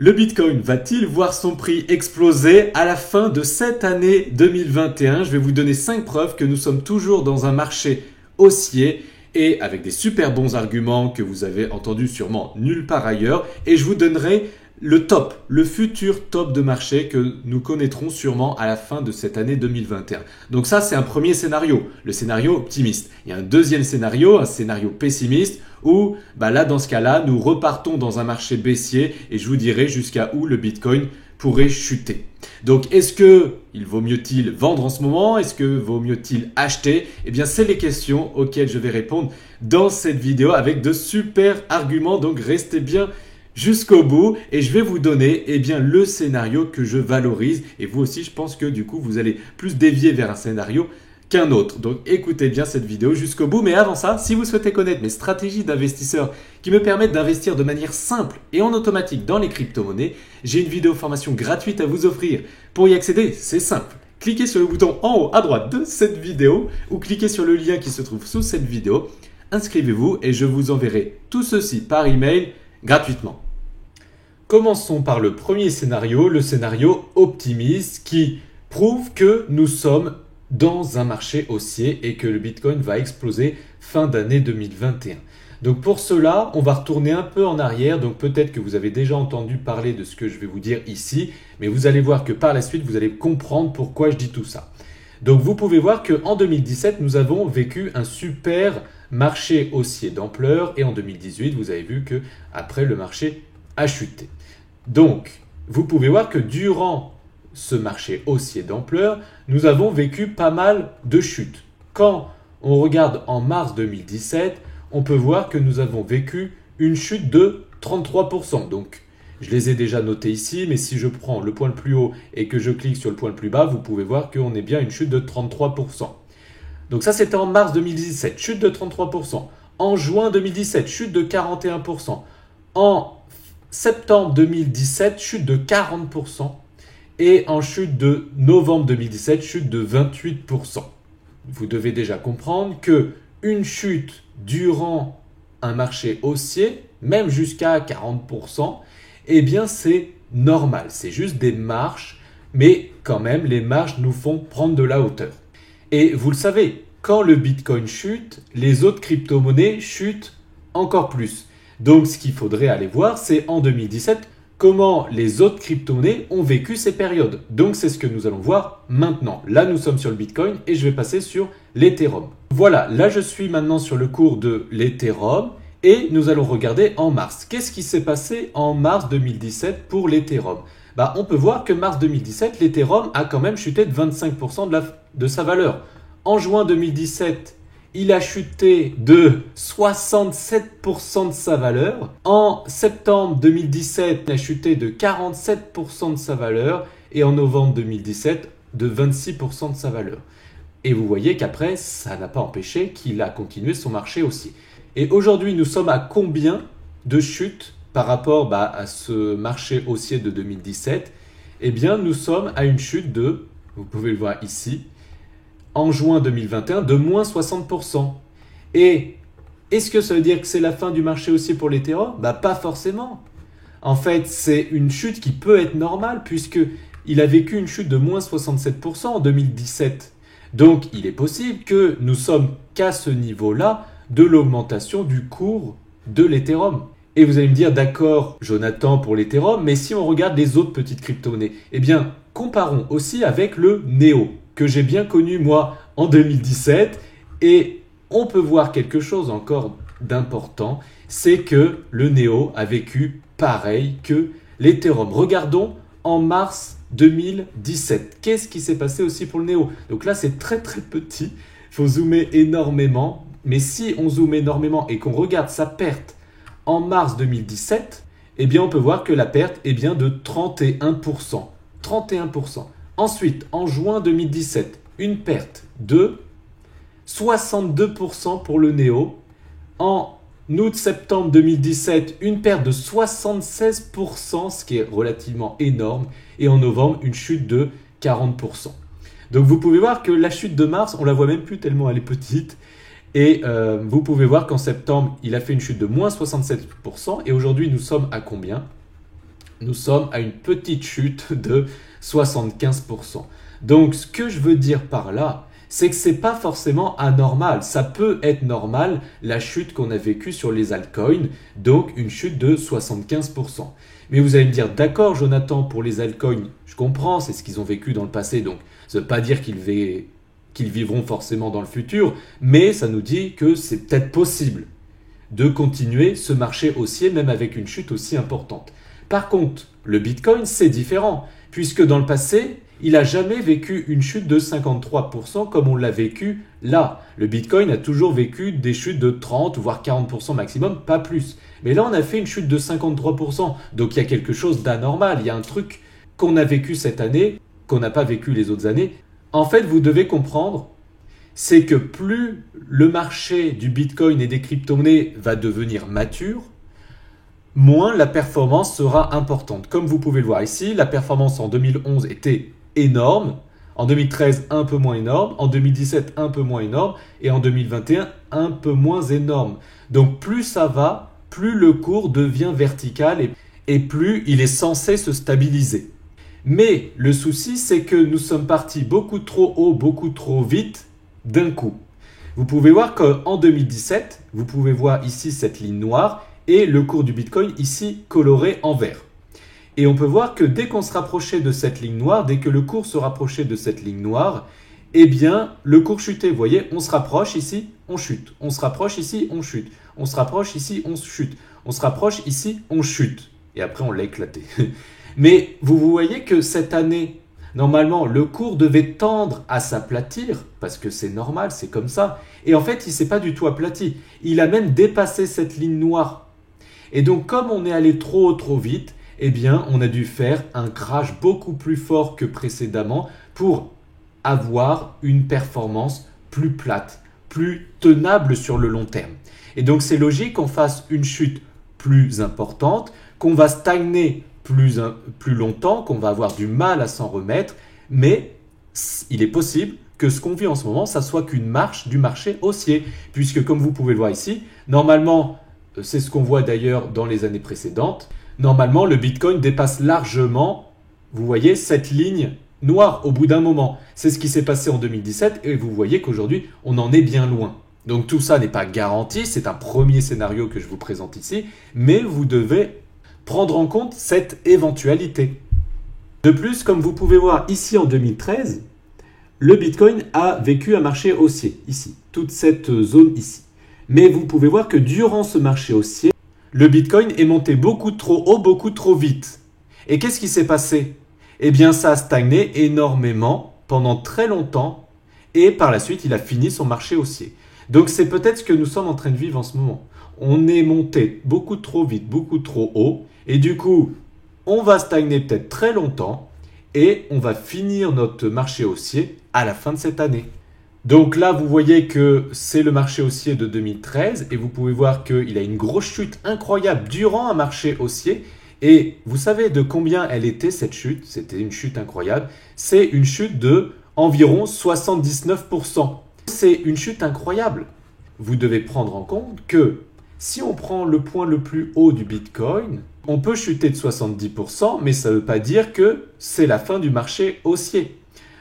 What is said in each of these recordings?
Le Bitcoin va-t-il voir son prix exploser à la fin de cette année 2021? Je vais vous donner 5 preuves que nous sommes toujours dans un marché haussier et avec des super bons arguments que vous avez entendus sûrement nulle part ailleurs. Et je vous donnerai le top, le futur top de marché que nous connaîtrons sûrement à la fin de cette année 2021. Donc ça, c'est un premier scénario, le scénario optimiste. Il y a un deuxième scénario, un scénario pessimiste, où là, dans ce cas-là, nous repartons dans un marché baissier et je vous dirai jusqu'à où le Bitcoin pourrait chuter. Donc, est-ce qu'il vaut mieux-il vendre en ce moment? Est-ce que vaut mieux-il acheter? Eh bien, c'est les questions auxquelles je vais répondre dans cette vidéo avec de super arguments. Donc, restez bien jusqu'au bout et je vais vous donner le scénario que je valorise. Et vous aussi, je pense que du coup, vous allez plus dévier vers un scénario qu'un autre. Donc écoutez bien cette vidéo jusqu'au bout. Mais avant ça, si vous souhaitez connaître mes stratégies d'investisseur qui me permettent d'investir de manière simple et en automatique dans les crypto-monnaies, j'ai une vidéo formation gratuite à vous offrir. Pour y accéder, c'est simple. Cliquez sur le bouton en haut à droite de cette vidéo ou cliquez sur le lien qui se trouve sous cette vidéo. Inscrivez-vous et je vous enverrai tout ceci par email gratuitement. Commençons par le premier scénario, le scénario optimiste qui prouve que nous sommes dans un marché haussier et que le Bitcoin va exploser fin d'année 2021. Donc pour cela, on va retourner un peu en arrière. Donc peut-être que vous avez déjà entendu parler de ce que je vais vous dire ici, mais vous allez voir que par la suite, vous allez comprendre pourquoi je dis tout ça. Donc vous pouvez voir qu'en 2017, nous avons vécu un super marché haussier d'ampleur et en 2018, vous avez vu que après le marché a chuté. Donc, vous pouvez voir que durant ce marché haussier d'ampleur, nous avons vécu pas mal de chutes. Quand on regarde en mars 2017, on peut voir que nous avons vécu une chute de 33%. Donc, je les ai déjà notés ici, mais si je prends le point le plus haut et que je clique sur le point le plus bas, vous pouvez voir qu'on est bien une chute de 33%. Donc ça, c'était en mars 2017, chute de 33%. En juin 2017, chute de 41%. En septembre 2017, chute de 40%. Et en chute de novembre 2017, chute de 28%. Vous devez déjà comprendre que une chute durant un marché haussier, même jusqu'à 40%, c'est normal. C'est juste des marches, mais quand même, les marches nous font prendre de la hauteur. Et vous le savez, quand le Bitcoin chute, les autres crypto-monnaies chutent encore plus. Donc, ce qu'il faudrait aller voir, c'est en 2017, comment les autres crypto-monnaies ont vécu ces périodes. Donc, c'est ce que nous allons voir maintenant. Là, nous sommes sur le Bitcoin et je vais passer sur l'Ethereum. Voilà, là, je suis maintenant sur le cours de l'Ethereum et nous allons regarder en mars. Qu'est-ce qui s'est passé en mars 2017 pour l'Ethereum? On peut voir que mars 2017, l'Ethereum a quand même chuté de 25% de sa valeur. En juin 2017, il a chuté de 67% de sa valeur. En septembre 2017, il a chuté de 47% de sa valeur. Et en novembre 2017, de 26% de sa valeur. Et vous voyez qu'après, ça n'a pas empêché qu'il a continué son marché haussier. Et aujourd'hui, nous sommes à combien de chutes par rapport à ce marché haussier de 2017? Nous sommes à une chute de, vous pouvez le voir ici, en juin 2021 de moins 60%. Et est-ce que ça veut dire que c'est la fin du marché haussier pour l'Ethereum? Pas forcément. En fait, c'est une chute qui peut être normale puisqu'il a vécu une chute de moins 67% en 2017. Donc, il est possible que nous sommes qu'à ce niveau-là de l'augmentation du cours de l'Ethereum. Et vous allez me dire, d'accord, Jonathan, pour l'Ethereum, mais si on regarde les autres petites crypto-monnaies, comparons aussi avec le NEO, que j'ai bien connu moi en 2017. Et on peut voir quelque chose encore d'important, c'est que le NEO a vécu pareil que l'Ethereum. Regardons en mars 2017. Qu'est-ce qui s'est passé aussi pour le NEO? Donc là, c'est très très petit. Il faut zoomer énormément. Mais si on zoome énormément et qu'on regarde sa perte en mars 2017, on peut voir que la perte est bien de 31%. 31%. Ensuite, en juin 2017, une perte de 62% pour le NEO. En août-septembre 2017, une perte de 76%, ce qui est relativement énorme. Et en novembre, une chute de 40%. Donc vous pouvez voir que la chute de mars, on la voit même plus tellement elle est petite. Et vous pouvez voir qu'en septembre, il a fait une chute de moins 67%. Et aujourd'hui, nous sommes à combien? nous sommes à une petite chute de 75%. Donc ce que je veux dire par là, c'est que c'est pas forcément anormal. Ça peut être normal, la chute qu'on a vécue sur les altcoins, donc une chute de 75%. Mais vous allez me dire, d'accord Jonathan, pour les altcoins, je comprends, c'est ce qu'ils ont vécu dans le passé, donc ça ne veut pas dire qu'ils vivront forcément dans le futur, mais ça nous dit que c'est peut-être possible de continuer ce marché haussier, même avec une chute aussi importante. Par contre, le Bitcoin, c'est différent, puisque dans le passé, il n'a jamais vécu une chute de 53% comme on l'a vécu là. Le Bitcoin a toujours vécu des chutes de 30 voire 40% maximum, pas plus. Mais là, on a fait une chute de 53%. Donc, il y a quelque chose d'anormal. Il y a un truc qu'on a vécu cette année, qu'on n'a pas vécu les autres années. En fait, vous devez comprendre, c'est que plus le marché du Bitcoin et des crypto-monnaies va devenir mature, moins la performance sera importante. Comme vous pouvez le voir ici, la performance en 2011 était énorme, en 2013 un peu moins énorme, en 2017 un peu moins énorme et en 2021 un peu moins énorme. Donc plus ça va, plus le cours devient vertical et plus il est censé se stabiliser. Mais le souci, c'est que nous sommes partis beaucoup trop haut, beaucoup trop vite d'un coup. Vous pouvez voir qu'en 2017, vous pouvez voir ici cette ligne noire et le cours du Bitcoin ici coloré en vert. Et on peut voir que dès qu'on se rapprochait de cette ligne noire, dès que le cours se rapprochait de cette ligne noire, eh bien le cours chutait. Vous voyez, on se rapproche ici, on chute. On se rapproche ici, on chute. On se rapproche ici, on chute. On se rapproche ici, on chute. Et après, on l'a éclaté. Mais vous voyez que cette année, normalement, le cours devait tendre à s'aplatir, parce que c'est normal, c'est comme ça. Et en fait, il ne s'est pas du tout aplati. Il a même dépassé cette ligne noire. Et donc, comme on est allé trop vite, eh bien, on a dû faire un crash beaucoup plus fort que précédemment pour avoir une performance plus plate, plus tenable sur le long terme. Et donc, c'est logique qu'on fasse une chute plus importante, qu'on va stagner plus longtemps, qu'on va avoir du mal à s'en remettre, mais il est possible que ce qu'on vit en ce moment, ça soit qu'une marche du marché haussier, puisque comme vous pouvez le voir ici, normalement, c'est ce qu'on voit d'ailleurs dans les années précédentes, normalement le Bitcoin dépasse largement, vous voyez, cette ligne noire au bout d'un moment. C'est ce qui s'est passé en 2017 et vous voyez qu'aujourd'hui, on en est bien loin. Donc tout ça n'est pas garanti, c'est un premier scénario que je vous présente ici, mais vous devez prendre en compte cette éventualité. De plus, comme vous pouvez voir ici en 2013, le Bitcoin a vécu un marché haussier, ici, toute cette zone ici. Mais vous pouvez voir que durant ce marché haussier, le Bitcoin est monté beaucoup trop haut, beaucoup trop vite. Et qu'est-ce qui s'est passé? Eh bien, ça a stagné énormément pendant très longtemps et par la suite, il a fini son marché haussier. Donc, c'est peut-être ce que nous sommes en train de vivre en ce moment. On est monté beaucoup trop vite, beaucoup trop haut et du coup, on va stagner peut-être très longtemps et on va finir notre marché haussier à la fin de cette année. Donc là, vous voyez que c'est le marché haussier de 2013 et vous pouvez voir qu'il a une grosse chute incroyable durant un marché haussier. Et vous savez de combien elle était cette chute? C'était une chute incroyable. C'est une chute de environ 79%. C'est une chute incroyable. Vous devez prendre en compte que si on prend le point le plus haut du Bitcoin, on peut chuter de 70%, mais ça ne veut pas dire que c'est la fin du marché haussier.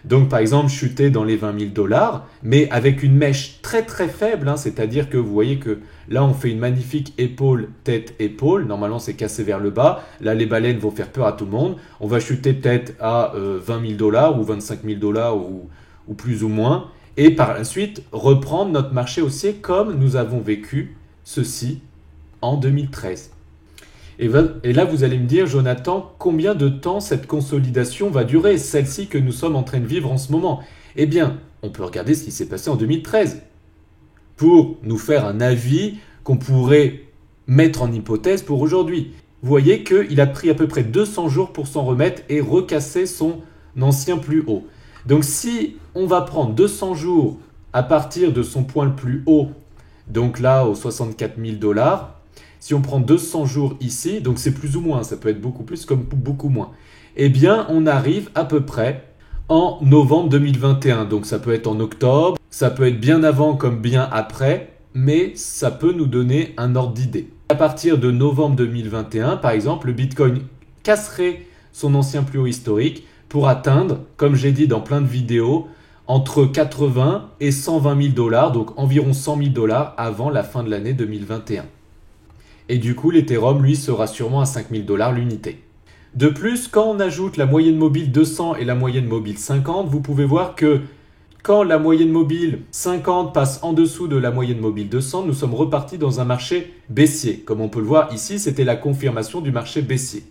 Donc par exemple, chuter dans les 20 000 $, mais avec une mèche très très faible, c'est-à-dire que vous voyez que là on fait une magnifique épaule, tête, épaule, normalement c'est cassé vers le bas, là les baleines vont faire peur à tout le monde, on va chuter peut-être à 20 000 $ ou 25 000 $ ou plus ou moins, et par la suite reprendre notre marché haussier comme nous avons vécu ceci en 2013. Et là, vous allez me dire, Jonathan, combien de temps cette consolidation va durer, celle-ci que nous sommes en train de vivre en ce moment? Eh bien, on peut regarder ce qui s'est passé en 2013 pour nous faire un avis qu'on pourrait mettre en hypothèse pour aujourd'hui. Vous voyez qu'il a pris à peu près 200 jours pour s'en remettre et recasser son ancien plus haut. Donc, si on va prendre 200 jours à partir de son point le plus haut, donc là, aux 64 000 $, si on prend 200 jours ici, donc c'est plus ou moins, ça peut être beaucoup plus comme beaucoup moins, eh bien on arrive à peu près en novembre 2021. Donc ça peut être en octobre, ça peut être bien avant comme bien après, mais ça peut nous donner un ordre d'idée. À partir de novembre 2021, par exemple, le Bitcoin casserait son ancien plus haut historique pour atteindre, comme j'ai dit dans plein de vidéos, entre 80 et 120 000 $, donc environ 100 000 $ avant la fin de l'année 2021. Et du coup, l'Ethereum, lui, sera sûrement à 5 000 $ l'unité. De plus, quand on ajoute la moyenne mobile 200 et la moyenne mobile 50, vous pouvez voir que quand la moyenne mobile 50 passe en dessous de la moyenne mobile 200, nous sommes repartis dans un marché baissier. Comme on peut le voir ici, c'était la confirmation du marché baissier.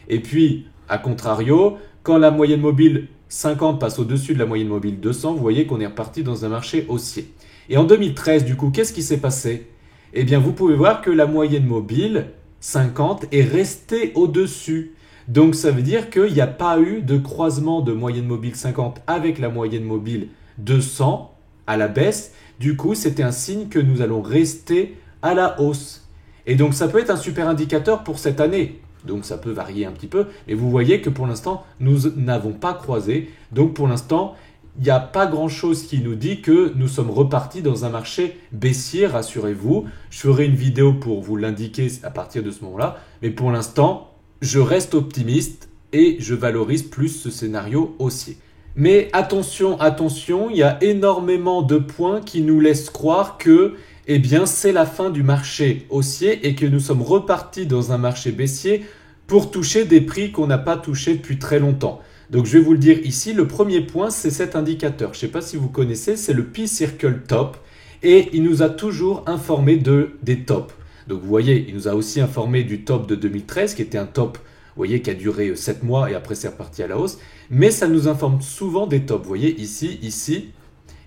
Et puis, à contrario, quand la moyenne mobile 50 passe au-dessus de la moyenne mobile 200, vous voyez qu'on est reparti dans un marché haussier. Et en 2013, du coup, qu'est-ce qui s'est passé? Eh bien, vous pouvez voir que la moyenne mobile 50 est restée au-dessus. Donc, ça veut dire qu'il n'y a pas eu de croisement de moyenne mobile 50 avec la moyenne mobile 200 à la baisse. Du coup, c'était un signe que nous allons rester à la hausse. Et donc, ça peut être un super indicateur pour cette année. Donc, ça peut varier un petit peu. Mais vous voyez que pour l'instant, nous n'avons pas croisé. Donc, pour l'instant, il n'y a pas grand-chose qui nous dit que nous sommes repartis dans un marché baissier, rassurez-vous. Je ferai une vidéo pour vous l'indiquer à partir de ce moment-là. Mais pour l'instant, je reste optimiste et je valorise plus ce scénario haussier. Mais attention, attention, il y a énormément de points qui nous laissent croire que eh bien, c'est la fin du marché haussier et que nous sommes repartis dans un marché baissier pour toucher des prix qu'on n'a pas touchés depuis très longtemps. Donc, je vais vous le dire ici, le premier point, c'est cet indicateur. Je ne sais pas si vous connaissez, c'est le P-Circle Top et il nous a toujours informé des tops. Donc, vous voyez, il nous a aussi informé du top de 2013 qui était un top, vous voyez, qui a duré 7 mois et après c'est reparti à la hausse. Mais ça nous informe souvent des tops. Vous voyez, ici, ici,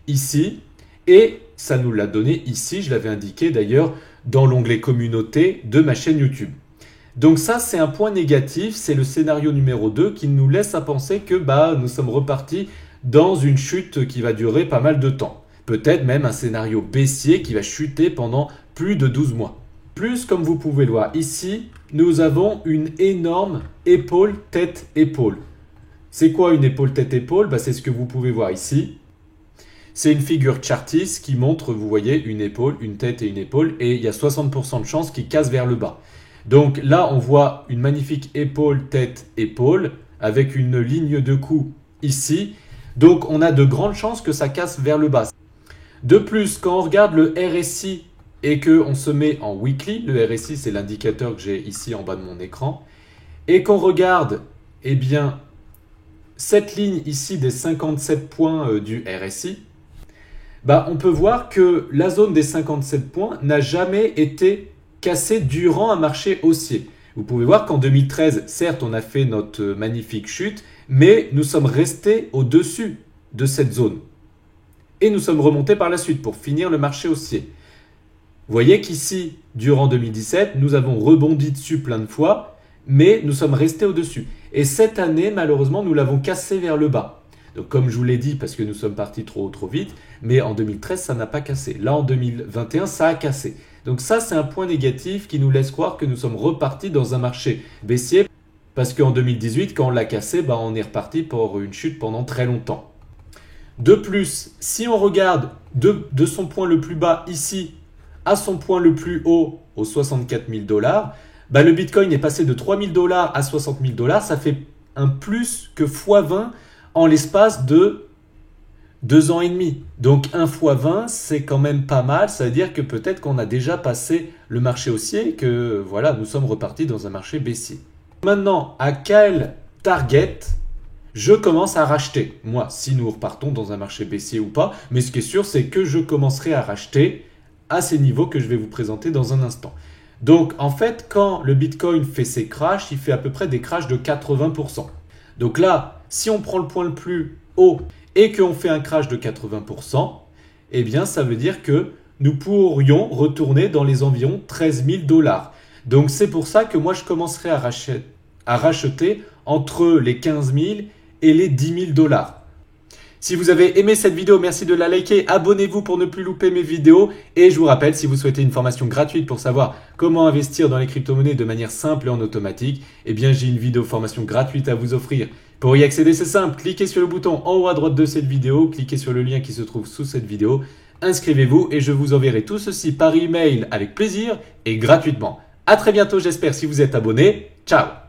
ici. Et ça nous l'a donné ici, je l'avais indiqué d'ailleurs dans l'onglet communauté de ma chaîne YouTube. Donc ça, c'est un point négatif, c'est le scénario numéro 2 qui nous laisse à penser que nous sommes repartis dans une chute qui va durer pas mal de temps. Peut-être même un scénario baissier qui va chuter pendant plus de 12 mois. Plus, comme vous pouvez le voir ici, nous avons une énorme épaule, tête, épaule. C'est quoi une épaule, tête, épaule? C'est ce que vous pouvez voir ici. C'est une figure chartiste qui montre, vous voyez, une épaule, une tête et une épaule. Et il y a 60% de chances qu'il casse vers le bas. Donc là, on voit une magnifique épaule, tête, épaule avec une ligne de coup ici. Donc on a de grandes chances que ça casse vers le bas. De plus, quand on regarde le RSI et qu'on se met en weekly, le RSI c'est l'indicateur que j'ai ici en bas de mon écran, et qu'on regarde, eh bien, cette ligne ici des 57 points du RSI, on peut voir que la zone des 57 points n'a jamais été cassée durant un marché haussier. Vous pouvez voir qu'en 2013, certes, on a fait notre magnifique chute, mais nous sommes restés au-dessus de cette zone. Et nous sommes remontés par la suite pour finir le marché haussier. Vous voyez qu'ici, durant 2017, nous avons rebondi dessus plein de fois, mais nous sommes restés au-dessus. Et cette année, malheureusement, nous l'avons cassé vers le bas. Donc, comme je vous l'ai dit, parce que nous sommes partis trop haut, trop vite, mais en 2013, ça n'a pas cassé. Là, en 2021, ça a cassé. Donc ça, c'est un point négatif qui nous laisse croire que nous sommes repartis dans un marché baissier, parce qu'en 2018, quand on l'a cassé, on est reparti pour une chute pendant très longtemps. De plus, si on regarde de son point le plus bas ici à son point le plus haut, aux 64 000 $, le Bitcoin est passé de 3 000 $ à 60 000 $. Ça fait un plus que x20 en l'espace de 2 ans et demi. Donc 1 x 20, c'est quand même pas mal. Ça veut dire que peut-être qu'on a déjà passé le marché haussier et que voilà, nous sommes repartis dans un marché baissier. Maintenant, à quel target je commence à racheter? Moi, si nous repartons dans un marché baissier ou pas. Mais ce qui est sûr, c'est que je commencerai à racheter à ces niveaux que je vais vous présenter dans un instant. Donc, en fait, quand le Bitcoin fait ses crashs, il fait à peu près des crashs de 80%. Donc là, si on prend le point le plus haut et qu'on fait un crash de 80%, eh bien, ça veut dire que nous pourrions retourner dans les environs 13 000 $. Donc, c'est pour ça que moi, je commencerai à racheter entre les 15 000 et les 10 000 $. Si vous avez aimé cette vidéo, merci de la liker, abonnez-vous pour ne plus louper mes vidéos et je vous rappelle, si vous souhaitez une formation gratuite pour savoir comment investir dans les crypto-monnaies de manière simple et en automatique, eh bien j'ai une vidéo formation gratuite à vous offrir. Pour y accéder, c'est simple, cliquez sur le bouton en haut à droite de cette vidéo, cliquez sur le lien qui se trouve sous cette vidéo, inscrivez-vous et je vous enverrai tout ceci par email avec plaisir et gratuitement. À très bientôt, j'espère, si vous êtes abonné. Ciao!